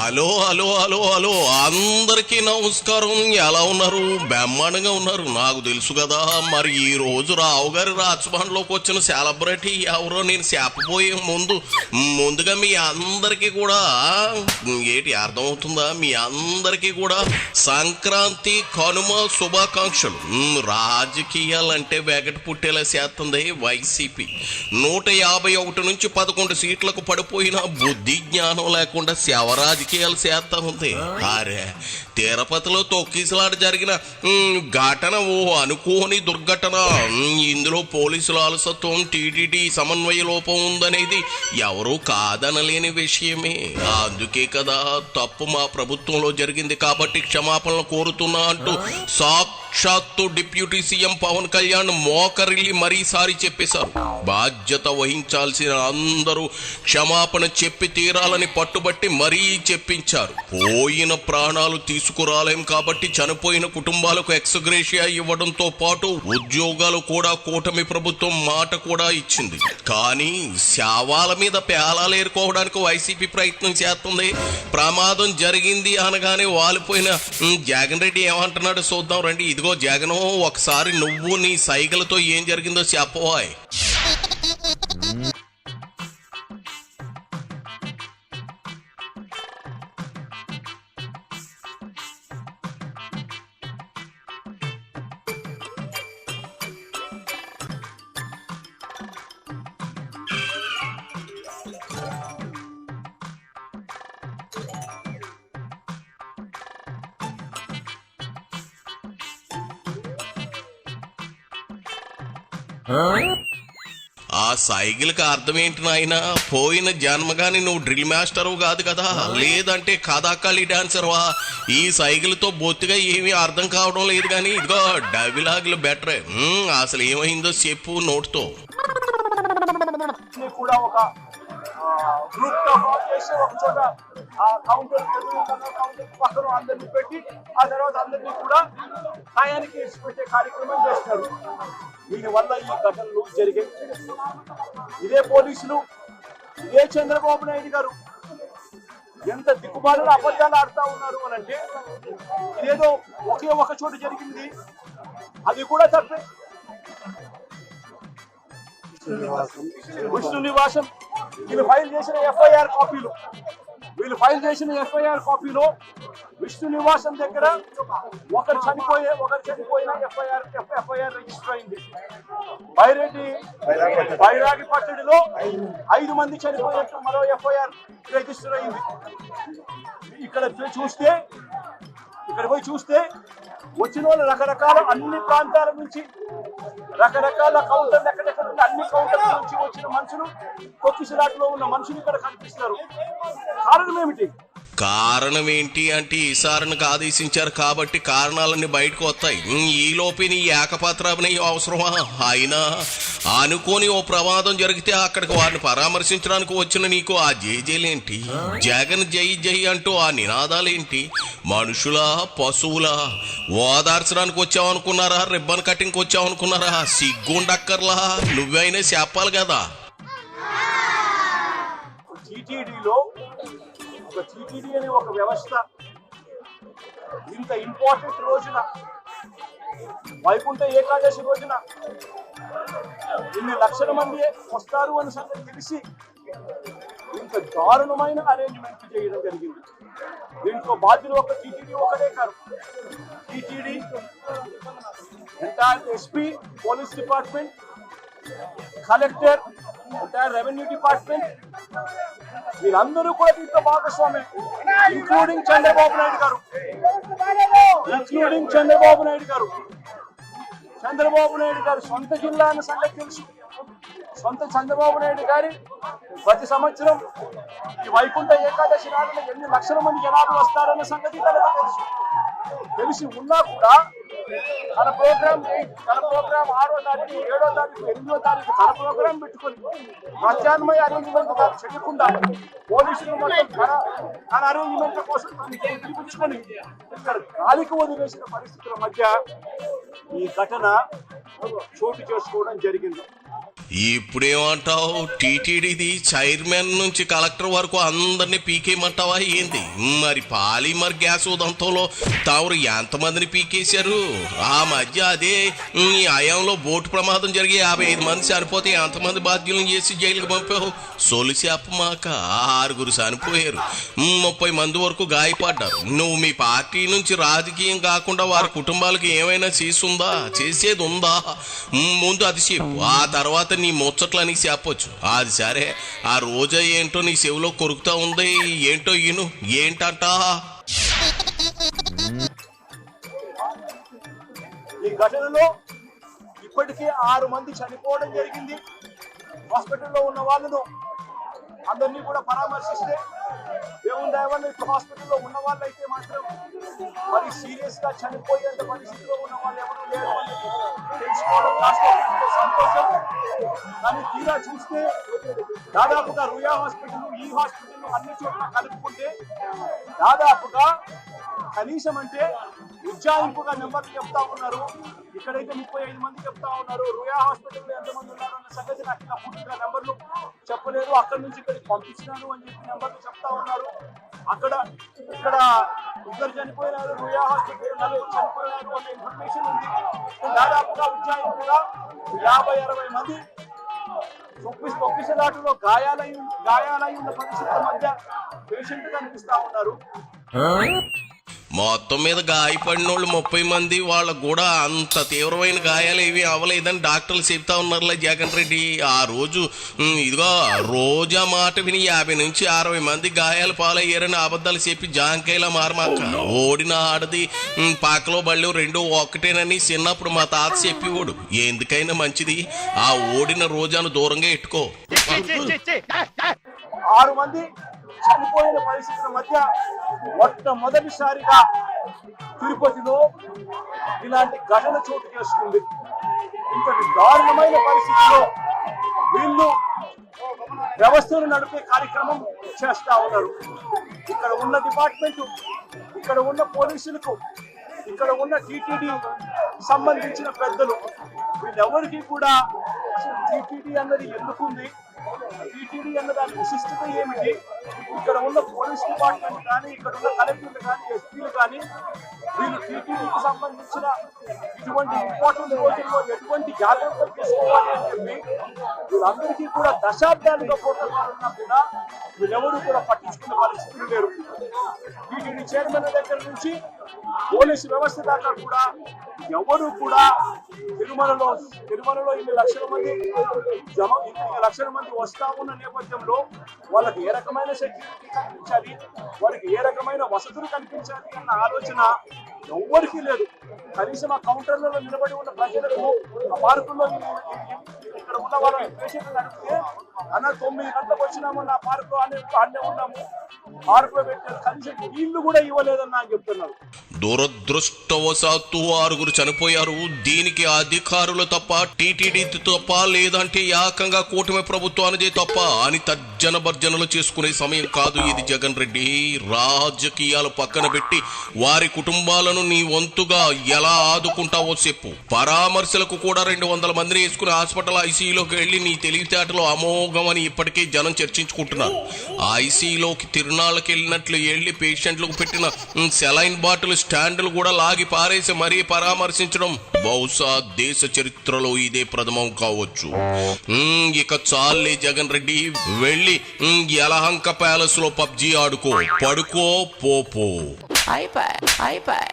Hello hello hello hello అందరికీ నమస్కారం. ఎలా ఉన్నారు? బ్రహ్మాండంగా ఉన్నారు. నాకు తెలుసు కదా. మరి ఈ రోజు రావు గారి రాజభవన్లోకి వచ్చిన సెలబ్రిటీ ఎవరో నేను చెప్పబోయే ముందుగా మీ అందరికీ కూడా అర్థమవుతుందా? మీ అందరికీ కూడా సంక్రాంతి కనుమ శుభాకాంక్షలు. రాజకీయాలంటే వెగట పుట్టేలా చేస్తుంది వైసీపీ. 151 నుంచి 11 సీట్లకు పడిపోయిన బుద్ధి జ్ఞానం లేకుండా రాజకీయాలు చేస్తా ఉంది. అరే, తిరుపతిలో తొక్కిసలాట జరిగిన ఘటన ఓ అనుకోని దుర్ఘటన. ఇందులో పోలీసుల అలసత్వం, టీటీడీ సమన్వయ లోపం ఉందనేది ఎవరూ కాదనలేని విషయమే. అందుకే కదా తప్పు మా ప్రభుత్వంలో జరిగింది కాబట్టి క్షమాపణలు కోరుతున్నా అంటూ సాక్షాత్తు డిప్యూటీ సీఎం పవన్ కళ్యాణ్ మోకరిల్లి మరీసారి చెప్పేశారు. బాధ్యత వహించాల్సిన అందరూ క్షమాపణ చెప్పి తీరాలని పట్టుబట్టి మరీ చెప్పించారు. పోయిన ప్రాణాలు తీసుకురాలేం కాబట్టి చనిపోయిన కుటుంబాలకు ఎక్స్గ్రేషియా ఇవ్వడంతో పాటు ఉద్యోగాలు కూడా కూటమి ప్రభుత్వం మాట కూడా ఇచ్చింది. కానీ శవాల మీద పేలాలు ఏరుకోవడానికి వైసీపీ ప్రయత్నం చేస్తుంది. ప్రమాదం జరిగింది అనగానే వాలిపోయిన జగన్ రెడ్డి ఏమంటున్నాడు చూద్దాం రండి. ఇదిగో జగన్, ఒకసారి నువ్వు నీ సైకిల్తో ఏం జరిగిందో చెప్పవాయ్. ఆ సైకిల్కి అర్థం ఏంటి నాయన? పోయిన జన్మగాని నువ్వు డ్రిల్ మాస్టరు కాదు కదా, లేదంటే కథాకళి డాన్సర్వా? ఈ సైకిల్తో బొత్తిగా ఏమీ అర్థం కావడం లేదు. కానీ ఇదిగో డైలాగులు బెటరే. అసలు ఏమైందో చెప్పు నోటుతో. కూడా ఒక గ్రూప్ గా ఫామ్ చేసి ఒక చోట ఆ కౌంటర్ పక్కన అందరినీ పెట్టి ఆ తర్వాత అందరినీ కూడా న్యాయానికి పెట్టే కార్యక్రమం చేస్తారు. దీనివల్ల ఈ ఘటనలు జరిగాయి. ఇదే పోలీసులు, ఇదే చంద్రబాబు నాయుడు గారు ఎంత దిక్కుమాలిన అబద్ధాలు ఆడుతా ఉన్నారు అని అంటే, ఇదేదో ఒకే ఒక చోట జరిగింది, అది కూడా తప్పే. విష్ణు నివాసం వీళ్ళు ఫైల్ చేసిన ఎఫ్ఐఆర్ కాపీలో విష్ణు నివాసం దగ్గర ఒకరు చనిపోయిన ఎఫ్ఐఆర్ రిజిస్టర్ అయింది. బైరాగి పట్టడిలో 5 మంది చనిపోయినట్టు మరో ఎఫ్ఐఆర్ రిజిస్టర్ అయింది. ఇక్కడ పోయి చూస్తే వచ్చిన వాళ్ళు రకరకాల అన్ని ప్రాంతాల నుంచి, రకరకాల కౌంటర్లు ఎక్కడెక్కడ ఉన్న అన్ని కౌంటర్ల నుంచి వచ్చిన మనుషులు, తొక్కిసలాట్లో ఉన్న మనుషులు ఇక్కడ కనిపిస్తారు. కారణం ఏమిటి? కారణం ఏంటి అంటే ఈసారికి ఆదేశించారు కాబట్టి కారణాలన్నీ బయటకు వస్తాయి. ఈ లోపే నీ ఏకపాత్రాభినయ అవసరమా? అయినా అనుకోని ఓ ప్రమాదం జరిగితే అక్కడికి వారిని పరామర్శించడానికి వచ్చిన నీకు ఆ జేజేలేంటి? జగన్ జై జై అంటూ ఆ నినాదాలేంటి? మనుషులా పశువులా? ఓదార్చడానికి వచ్చావనుకున్నారా? రిబ్బన్ కటింగ్కి వచ్చావనుకున్నారా? సిగ్గుండక్కర్లా? నువ్వైనా చెప్పాలి కదా. టీటీడీ అనే ఒక వ్యవస్థ ఇంత ఇంపార్టెంట్ రోజున, వైకుంఠ ఏకాదశి రోజున ఇన్ని లక్షల మంది వస్తారు అని సంగతి తెలిసి ఇంత దారుణమైన అరేంజ్మెంట్ చేయడం జరిగింది. దీంట్లో బాధ్యులు ఒక టీటీడీ ఒకటే కాదు. TTD, entire SP, police department, collector, entire revenue department, వీళ్ళందరూ కూడా దీంట్లో భాగస్వామి, ఇంక్లూడింగ్ చంద్రబాబు నాయుడు గారు. చంద్రబాబు నాయుడు గారు సొంత జిల్లా అన్న సంగతి తెలుసు. చంద్రబాబు నాయుడు గారి ప్రతి సంవత్సరం ఈ వైకుంఠ ఏకాదశి నాడున ఎన్ని లక్షల మంది జనాభా వస్తారన్న సంగతి తనకు తెలిసి ఉన్నా కూడా తన ప్రోగ్రామ్ 6వ తారీఖు, 7వ తారీఖు, 8వ తారీఖు తన ప్రోగ్రాం పెట్టుకుని ప్రత్యామ్నాయ అరేంజ్మెంట్ చేయకుండా పోలీసులు మొత్తం తన అరేంజ్మెంట్ కోసం పిలిపించుకొని ఇక్కడ గాలికి వదిలేసిన పరిస్థితుల మధ్య ఈ ఘటన చోటు చేసుకోవడం జరిగింది. ఇప్పుడేమంటావు? టీటీడీది చైర్మన్ నుంచి కలెక్టర్ వరకు అందరినీ పీకేయమంటావా ఏంది? మరి పాలిమర్ గ్యాస్ ఉదంతంలో తాము ఎంతమందిని పీకేశారు? ఆ మధ్య అదే ఈ హయాంలో బోటు ప్రమాదం జరిగి 55 మంది చనిపోతే ఎంతమంది బాధ్యులను చేసి జైలుకి పంపావు? సొలిసేపమాక 6 చనిపోయారు, 30 మంది వరకు గాయపడ్డారు. నువ్వు మీ పార్టీ నుంచి రాజకీయం కాకుండా వారి కుటుంబాలకు ఏమైనా చేసేది ఉందా? ముందు అది చెప్పు, ఆ తర్వాత నీ ముచ్చట్లని చెప్పొచ్చు. అది సరే, ఆ రోజా ఏంటో నీ చెవిలో కొరుకుతా ఉంది, ఏంటో ఈను ఏంటంట? ఈ ఘటనలో ఇప్పటికే 6 మంది చనిపోవడం జరిగింది. హాస్పిటల్లో ఉన్న వాళ్ళను అందరినీ కూడా పరామర్శిస్తే దేవుని దయవల్ల ఇప్పుడు హాస్పిటల్లో ఉన్న వాళ్ళు అయితే మాత్రం మరి సీరియస్ గా చనిపోయేంత పరిస్థితిలో ఉన్న వాళ్ళు ఎవరు లేరు అని తెలుసుకోవడం రాష్ట్రంలో సంతోషం. కానీ తీరా చూస్తే దాదాపుగా రుయా హాస్పిటల్, ఈ హాస్పిటల్ అన్ని చోట్ల కలుపుకుంటే దాదాపుగా కనీసం అంటే ఉజ్జాయింపుగా నెంబర్లు చెప్తా ఉన్నారు. ఇక్కడైతే 35 మంది చెప్తా ఉన్నారు. రుయా హాస్పిటల్లో ఎంతమంది ఉన్నారు అన్న సంగతి నాకు ఇంకా పూర్తిగా నెంబర్లు చెప్పలేదు. అక్కడి నుంచి ఇక్కడికి పంపించినాను అని చెప్పి నెంబర్లు చెప్తా ఉన్నారు. ఇక్కడ 2 చనిపోయినారు, రుయా హాస్పిటల్ 4 చనిపోయినారు అనే ఇన్ఫర్మేషన్ ఉంది. దాదాపుగా ఉజ్జాయింపుగా 50-60 మంది తొక్కిసలాటలో గాయాలై ఉన్న పరిస్థితుల మధ్య పేషెంట్ కనిపిస్తా ఉన్నారు. మొత్తం మీద గాయపడిన వాళ్ళు 30 మంది, వాళ్ళకు కూడా అంత తీవ్రమైన గాయాలు ఏవి అవ్వలేదని డాక్టర్లు చెప్తా ఉన్నారులే జగన్ రెడ్డి. ఆ రోజు ఇదిగో రోజా మాట విని 50 నుంచి 60 మంది గాయాలు పాలయ్యారని అబద్ధాలు చెప్పి జాంకాయలా మారమాక. ఓడిన ఆడది పాకలో బళ్ళు 2 ఒకటేనని చిన్నప్పుడు మా తాత చెప్పేవాడు. ఎందుకైనా మంచిది ఆ ఓడిన రోజాను దూరంగా ఎట్టుకో. 6 మంది చనిపోయిన పరిస్థితుల మధ్య మొట్టమొదటిసారిగా తిరుపతిలో ఇలాంటి ఘటన చోటు చేసుకుంది. ఇంతటి దారుణమైన పరిస్థితిలో వీళ్ళు వ్యవస్థను నడిపే కార్యక్రమం చేస్తా ఉన్నారు. ఇక్కడ ఉన్న డిపార్ట్మెంట్, ఇక్కడ ఉన్న పోలీసులకు, ఇక్కడ ఉన్న టీటీడీ సంబంధించిన పెద్దలు, వీళ్ళెవరికి కూడా అసలు టీటీడీ అన్నది ఎందుకుంది, టీటీడీ అన్న దాని విశిష్టత ఏమిటి, ఇక్కడ ఉన్న పోలీస్ డిపార్ట్మెంట్ కానీ, ఇక్కడ ఉన్న కలెక్టర్లు కానీ, ఎస్పీలు కానీ వీళ్ళు టీటీడీకి సంబంధించిన ఇటువంటి ఇంపార్టెంట్ రోజుల్లో ఎటువంటి జాగ్రత్తలు తీసుకోవాలి అని చెప్పి వీళ్ళందరికీ కూడా దశాబ్దాలుగా ప్రోటోకాల్ ఉన్నా కూడా వీళ్ళెవరూ కూడా పట్టించుకున్న పరిస్థితులు లేరు. టీటీడీ చైర్మన్ దగ్గర నుంచి పోలీసు వ్యవస్థ దాకా కూడా ఎవరు కూడా తిరుమలలో 2 లక్షల మంది వస్తా ఉన్న నేపథ్యంలో వాళ్ళకి ఏ రకమైన సెక్యూరిటీ కల్పించాలి, వారికి ఏ రకమైన వసతులు కల్పించాలి అన్న ఆలోచన ఎవ్వరికీ లేదు. కనీసం ఆ కౌంటర్లలో నిలబడి ఉన్న ప్రజలకు, ఆ పార్కుల్లో ఇక్కడ ఉన్న వాళ్ళ పేషెంట్లు అడిగితే అన్న 9 గంటలకు వచ్చినాము, నా పార్కు అన్నే ఉన్నాము, పార్కులో పెట్టారు, కనీసం నీళ్లు కూడా ఇవ్వలేదన్న అని చెప్తున్నారు. దురదృష్టవశాత్తు 6 చనిపోయారు. దీనికి అధికారులు తప్ప, టీటీడీ తప్ప, లేదంటే ఏకంగా కూటమి ప్రభుత్వానిదే తప్ప అని తర్జన భర్జనలు చేసుకునే సమయం కాదు ఇది జగన్ రెడ్డి. రాజకీయాలు పక్కన పెట్టి వారి కుటుంబాలను నీ వంతుగా ఎలా ఆదుకుంటావో చెప్పు. పరామర్శలకు కూడా 200 మందిని వేసుకుని హాస్పిటల్ ఐసీయూలోకి వెళ్లి నీ తెలివితేటలో అమోఘం అని ఇప్పటికే జనం చర్చించుకుంటున్నారు. ఐసీయూలోకి తిరునాళ్ళకి వెళ్ళినట్లు వెళ్లి పేషెంట్లకు పెట్టిన సెలైన్ బాటిల్ స్టాండ్లు కూడా లాగి పారేసి మరీ పరామర్శించడం బహుశా దేశ చరిత్రలో ఇదే ప్రథమం కావచ్చు. ఇక చాలే జగన్ రెడ్డి, వెళ్ళి యలహంక ప్యాలెస్ లో పబ్జీ ఆడుకో, పడుకో, పోపో. అయిపోయి